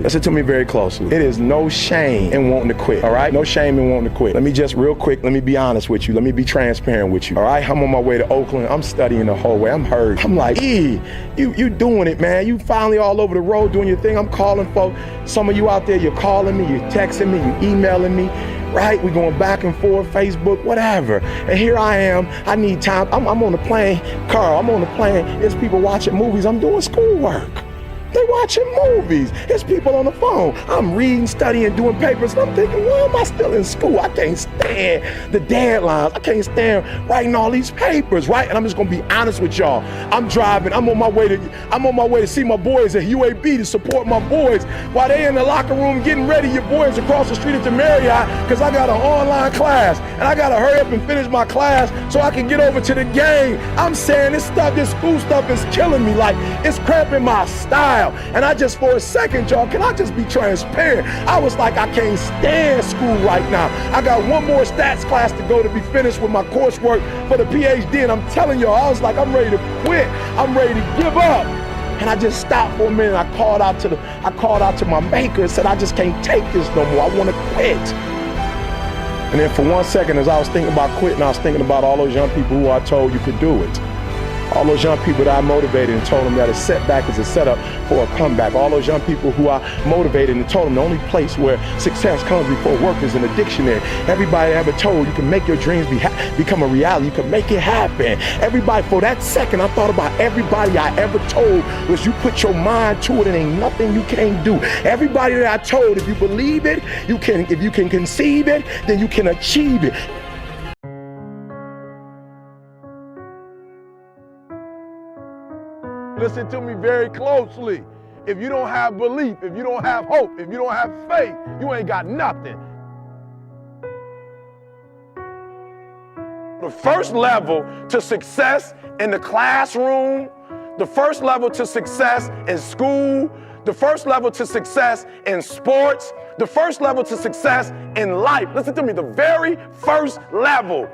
Listen to me very closely. It is no shame in wanting to quit, all right? No shame in wanting to quit. Let me just real quick, let me be honest with you. Let me be transparent with you, all right? I'm on my way to Oakland. I'm studying the whole way. I'm hurt. I'm like, you doing it, man. You finally all over the road doing your thing. I'm calling folks. Some of you out there, you're calling me, you're texting me, you're emailing me. Right? We're going back and forth, Facebook, whatever. And here I am. I need time. I'm on the plane. Carl, I'm on the plane. There's people watching movies. I'm doing schoolwork. They watching movies. There's people on the phone. I'm reading, studying, doing papers. And I'm thinking, why am I still in school? I can't stand the deadlines. I can't stand writing all these papers, right? And I'm just gonna be honest with y'all. I'm driving. I'm on my way to see my boys at UAB to support my boys while they in the locker room getting ready. Your boys across the street at the Marriott because I got an online class and I gotta hurry up and finish my class so I can get over to the game. I'm saying this school stuff is killing me. Like it's cramping my style. And I just, for a second, y'all, can I just be transparent? I was like, I can't stand school right now. I got one more stats class to go to be finished with my coursework for the PhD. And I'm telling y'all, I was like, I'm ready to quit. I'm ready to give up. And I just stopped for a minute. I called out to my maker and said, I just can't take this no more. I want to quit. And then for 1 second, as I was thinking about quitting, I was thinking about all those young people who I told you could do it. All those young people that I motivated and told them that a setback is a setup for a comeback. All those young people who I motivated and told them the only place where success comes before work is in a dictionary. Everybody I ever told you can make your dreams become a reality. You can make it happen. Everybody, for that second, I thought about everybody I ever told was you put your mind to it and ain't nothing you can't do. Everybody that I told, if you believe it, you can. If you can conceive it, then you can achieve it. Listen to me very closely. If you don't have belief, if you don't have hope, if you don't have faith, you ain't got nothing. The first level to success in the classroom, the first level to success in school, the first level to success in sports, the first level to success in life. Listen to me, the very first level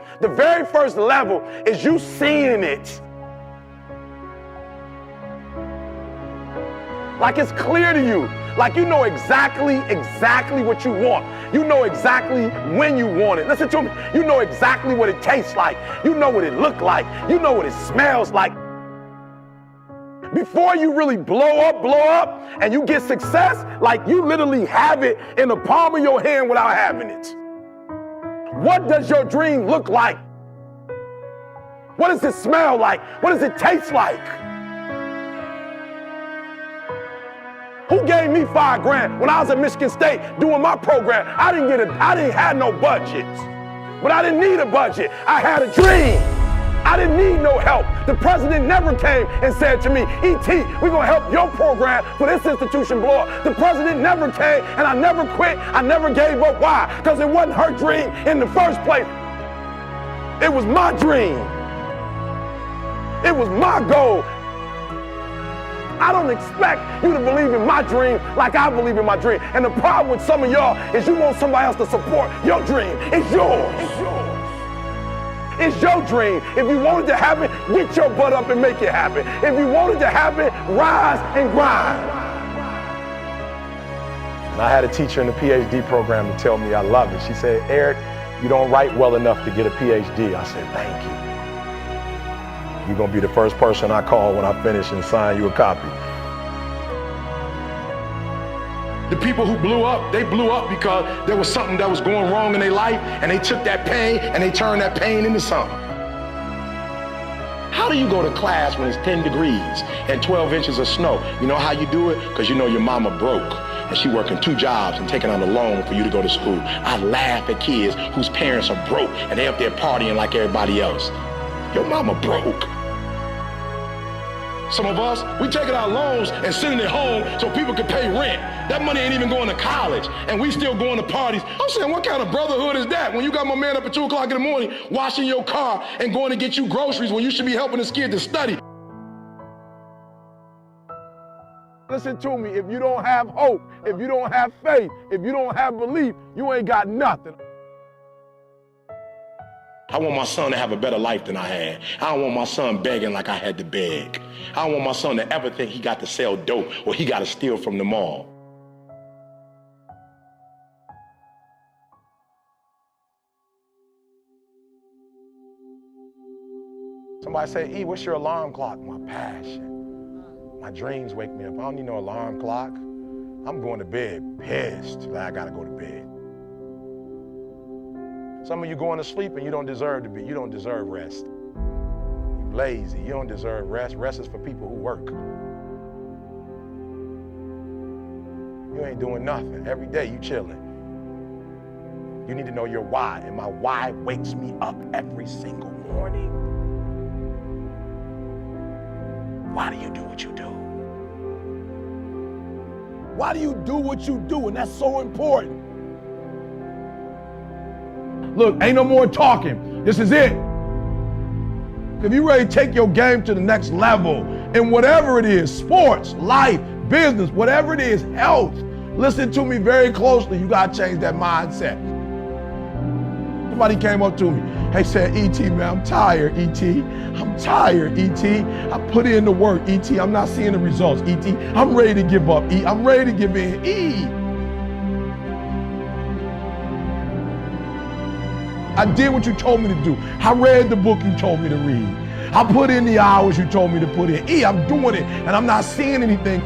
is you seeing it. Like it's clear to you. Like you know exactly what you want. You know exactly when you want it. Listen to me. You know exactly what it tastes like. You know what it looks like. You know what it smells like. Before you really blow up, and you get success, like you literally have it in the palm of your hand without having it. What does your dream look like? What does it smell like? What does it taste like? Who gave me $5,000 when I was at Michigan State doing my program? I didn't have no budget, but I didn't need a budget. I had a dream. I didn't need no help. The president never came and said to me, E.T., we're gonna help your program for this institution blow up. The president never came and I never quit. I never gave up. Why? Because it wasn't her dream in the first place. It was my dream. It was my goal. I don't expect you to believe in my dream like I believe in my dream. And the problem with some of y'all is you want somebody else to support your dream. It's yours. It's yours. It's your dream. If you want it to happen, get your butt up and make it happen. If you want it to happen, rise and grind. And I had a teacher in the PhD program to tell me I love it. She said, Eric, you don't write well enough to get a PhD. I said, thank you. You're gonna be the first person I call when I finish and sign you a copy. The people who blew up, they blew up because there was something that was going wrong in their life and they took that pain and they turned that pain into something. How do you go to class when it's 10 degrees and 12 inches of snow? You know how you do it? Because you know your mama broke and she working 2 jobs and taking out a loan for you to go to school. I laugh at kids whose parents are broke and they up there partying like everybody else. Your mama broke. Some of us, we taking out loans and sitting at home so people can pay rent. That money ain't even going to college, and we still going to parties. I'm saying, what kind of brotherhood is that when you got my man up at 2 o'clock in the morning washing your car and going to get you groceries when you should be helping this kid to study? Listen to me, if you don't have hope, if you don't have faith, if you don't have belief, you ain't got nothing. I want my son to have a better life than I had. I don't want my son begging like I had to beg. I don't want my son to ever think he got to sell dope or he got to steal from the mall. Somebody say, E, what's your alarm clock? My passion. My dreams wake me up. I don't need no alarm clock. I'm going to bed pissed. Like, I gotta go to bed. Some of you going to sleep and you don't deserve to be. You don't deserve rest. You're lazy. You don't deserve rest. Rest is for people who work. You ain't doing nothing. Every day you chilling. You need to know your why, and my why wakes me up every single morning. Why do you do what you do? Why do you do what you do? And that's so important. Look, ain't no more talking. This is it. If you ready to take your game to the next level, in whatever it is, sports, life, business, whatever it is, health, listen to me very closely. You gotta change that mindset. Somebody came up to me. Hey, said, E.T., man, I'm tired, E.T. I'm tired, E.T. I put in the work, E.T. I'm not seeing the results, E.T. I'm ready to give up, E. I'm ready to give in, E. I did what you told me to do. I read the book you told me to read. I put in the hours you told me to put in. E, I'm doing it, and I'm not seeing anything.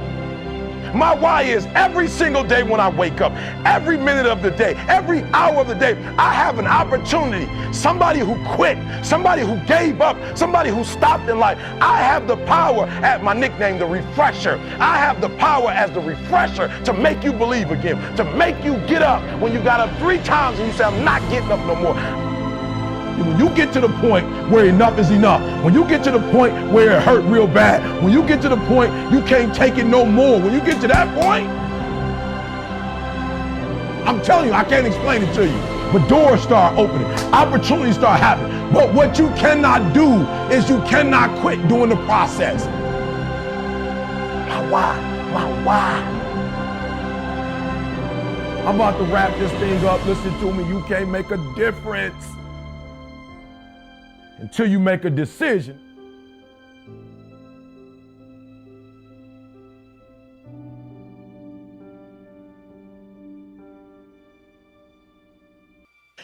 My why is every single day when I wake up, every minute of the day, every hour of the day, I have an opportunity. Somebody who quit, somebody who gave up, somebody who stopped in life. I have the power, at my nickname, the refresher. I have the power as the refresher to make you believe again, to make you get up when you got up 3 times and you say, I'm not getting up no more. When you get to the point where enough is enough, when you get to the point where it hurt real bad, when you get to the point you can't take it no more, when you get to that point, I'm telling you, I can't explain it to you, but doors start opening, opportunities start happening. But what you cannot do is you cannot quit doing the process. My why. I'm about to wrap this thing up. Listen to me, you can't make a difference until you make a decision.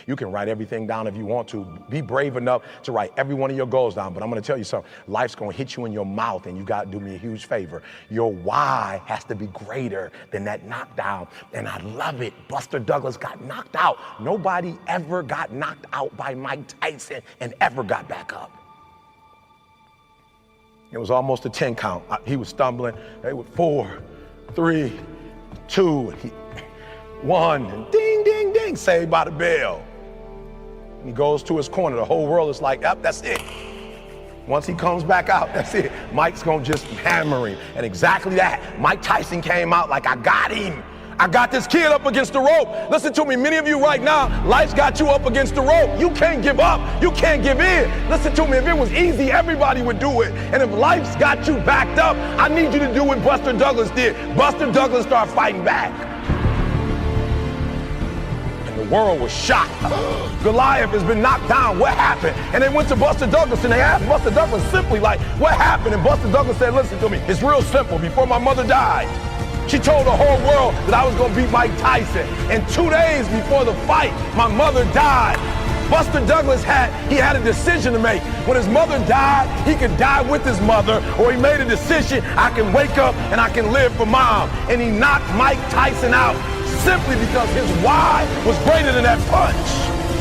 You can write everything down if you want to. Be brave enough to write every one of your goals down. But I'm going to tell you something. Life's going to hit you in your mouth, and you got to do me a huge favor. Your why has to be greater than that knockdown. And I love it. Buster Douglas got knocked out. Nobody ever got knocked out by Mike Tyson and ever got back up. It was almost a 10 count. He was stumbling. They were 4, 3, 2, 1, and ding, ding, ding, saved by the bell. He goes to his corner. The whole world is like, yep, that's it. Once he comes back out, that's it. Mike's gonna just hammer him. And exactly that. Mike Tyson came out like, I got him. I got this kid up against the rope. Listen to me, many of you right now, life's got you up against the rope. You can't give up. You can't give in. Listen to me, if it was easy, everybody would do it. And if life's got you backed up, I need you to do what Buster Douglas did. Buster Douglas started fighting back. The world was shocked. Goliath has been knocked down. What happened? And they went to Buster Douglas and they asked Buster Douglas simply like, what happened? And Buster Douglas said, listen to me, it's real simple. Before my mother died, she told the whole world that I was going to beat Mike Tyson. And 2 days before the fight, my mother died. Buster Douglas had a decision to make. When his mother died, he could die with his mother, or he made a decision, I can wake up and I can live for mom. And he knocked Mike Tyson out simply because his why was greater than that punch.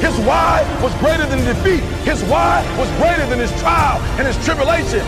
His why was greater than defeat. His why was greater than his trial and his tribulation.